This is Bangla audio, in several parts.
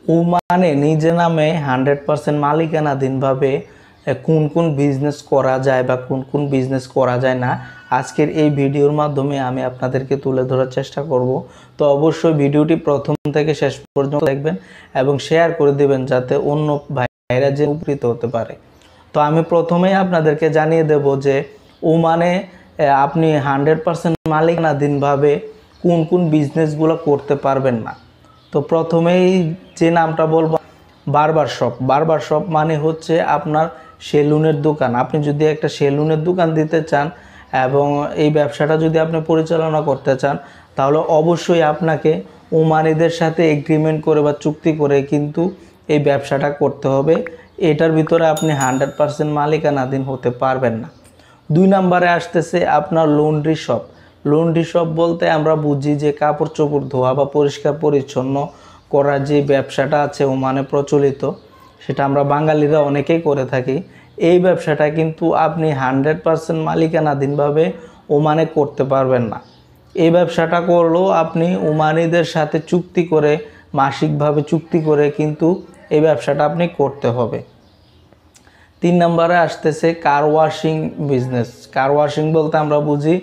ওমানে নিজে নামে 100% মালিকানাধীনভাবে কোন কোন বিজনেস করা যায় বা কোন কোন বিজনেস করা যায় না আজকের এই ভিডিওর মাধ্যমে আমি আপনাদেরকে তুলে ধরার চেষ্টা করব। তো অবশ্যই ভিডিওটি প্রথম থেকে শেষ পর্যন্ত দেখবেন এবং শেয়ার করে দিবেন যাতে অন্য ভাইরা যে উপকৃত হতে পারে। তো আমি প্রথমেই আপনাদেরকে জানিয়ে দেব যে ওমানে আপনি 100% মালিকানাধীনভাবে কোন কোন বিজনেসগুলো করতে পারবেন না। তো প্রথমেই যে নামটা বলবো বারবার শপ মানে হচ্ছে আপনার সেলুনের দোকান। আপনি যদি একটা সেলুনের দোকান দিতে চান এবং এই ব্যবসাটা যদি আপনি পরিচালনা করতে চান তাহলে অবশ্যই আপনাকে ওমানিদের সাথে এগ্রিমেন্ট করে বা চুক্তি করে কিন্তু এই ব্যবসাটা করতে হবে। এটার ভিতরে আপনি 100% মালিকানাধীন হতে পারবেন না। 2 নম্বরে আসতেছে আপনার লন্ড্রি শপ। লন্ড্রি শপ বলতে আমরা বুঝি যে কাপড় চোপড় ধোয়া বা পরিষ্কার পরিচ্ছন্ন করার যে ব্যবসাটা আছে ওমানে প্রচলিত, সেটা আমরা বাঙালিরা অনেকেই করে থাকি। এই ব্যবসাটা কিন্তু আপনি 100% মালিকানাধীনভাবে ওমানে করতে পারবেন না। এই ব্যবসাটা করলেও আপনি ওমানিদের সাথে চুক্তি করে মাসিকভাবে চুক্তি করে কিন্তু এই ব্যবসাটা আপনি করতে হবে। 3 নম্বরে আসতেছে কার ওয়াশিং বিজনেস। কার ওয়াশিং বলতে আমরা বুঝি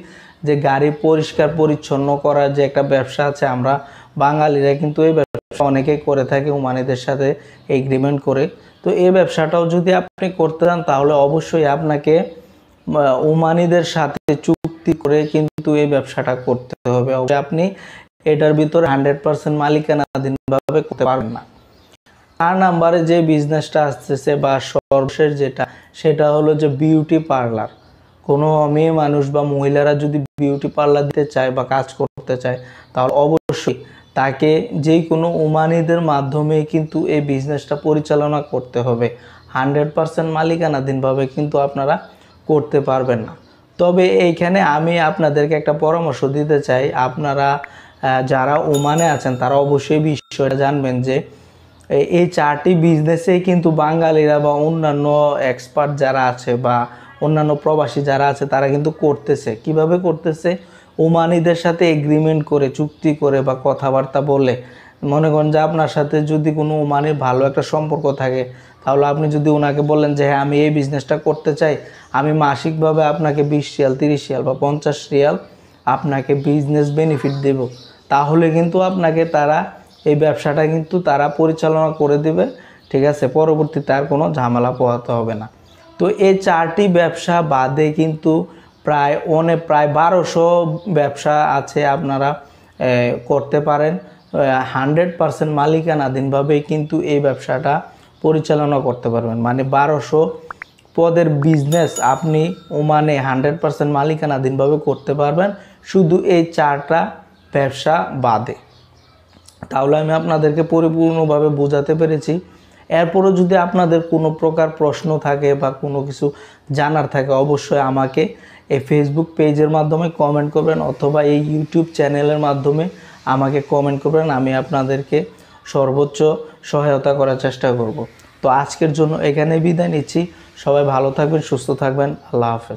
যে গাড়ি পরিষ্কার পরিচ্ছন্ন করার যে একটা ব্যবসা আছে, আমরা বাঙালিরা কিন্তু এই ব্যবসা অনেকেই করে থাকি ওমানিদের সাথে এগ্রিমেন্ট করে। তো এই ব্যবসাটাও যদি আপনি করতে চান তাহলে অবশ্যই আপনাকে ওমানিদের সাথে চুক্তি করে কিন্তু এই ব্যবসাটা করতে হবে। আপনি এটার ভিতরে 100% মালিকানাধীনভাবে করতে পারবেন না। 4 নম্বরে যে বিজনেসটা আসতেছে বা সর্বশেষ যেটা, সেটা হলো যে বিউটি পার্লার। কোনো মেয়ে মানুষ বা মহিলারা যদি বিউটি পার্লার দিতে চায় বা কাজ করতে চায় তাহলে অবশ্যই তাকে যে কোনো ওমানিদের মাধ্যমে কিন্তু এই বিজনেসটা পরিচালনা করতে হবে। 100% মালিকানাধীনভাবে কিন্তু আপনারা করতে পারবেন না। তবে এইখানে আমি আপনাদেরকে একটা পরামর্শ দিতে চাই, আপনারা যারা ওমানে আছেন তারা অবশ্যই বিষয়টা জানবেন যে এই 4টি বিজনেসেই কিন্তু বাঙালিরা বা অন্যান্য এক্সপার্ট যারা আছে বা অন্যান্য প্রবাসী যারা আছে তারা কিন্তু করতেছে। কিভাবে করতেছে? ওমানিদের সাথে এগ্রিমেন্ট করে চুক্তি করে বা কথাবার্তা বলে, মনে করেন যে আপনার সাথে যদি কোনো ওমানির ভালো একটা সম্পর্ক থাকে তাহলে আপনি যদি ওনাকে বলেন যে হ্যাঁ আমি এই বিজনেসটা করতে চাই, আমি মাসিকভাবে আপনাকে 20 রিয়াল 30 রিয়াল বা 50 রিয়াল আপনাকে বিজনেস বেনিফিট দেব, তাহলে কিন্তু আপনাকে তারা এই ব্যবসাটা কিন্তু তারা পরিচালনা করে দেবে। ঠিক আছে, পরবর্তীতে আর কোনো ঝামেলা পোহাতে হবে না। তো এই 4টি ব্যবসা বাদে কিন্তু প্রায় 1200 ব্যবসা আছে আপনারা করতে পারেন। 100% মালিকানাধীনভাবেই কিন্তু এই ব্যবসাটা পরিচালনা করতে পারবেন। মানে 1200 পদের বিজনেস আপনি ওমানে 100% মালিকানাধীনভাবে করতে পারবেন, শুধু এই 4টা ব্যবসা বাদে। তাহলে আমি আপনাদেরকে পরিপূর্ণভাবে বোঝাতে পেরেছি। এরপরও যদি আপনাদের কোনো প্রকার প্রশ্ন থাকে বা কোনো কিছু জানার থাকে অবশ্যই আমাকে এই ফেসবুক পেজের মাধ্যমে কমেন্ট করবেন অথবা এই ইউটিউব চ্যানেলের মাধ্যমে আমাকে কমেন্ট করবেন। আমি আপনাদেরকে সর্বোচ্চ সহায়তা করার চেষ্টা করব। তো আজকের জন্য এখানে বিদায় নিচ্ছি। সবাই ভালো থাকবেন, সুস্থ থাকবেন। আল্লাহ হাফেজ।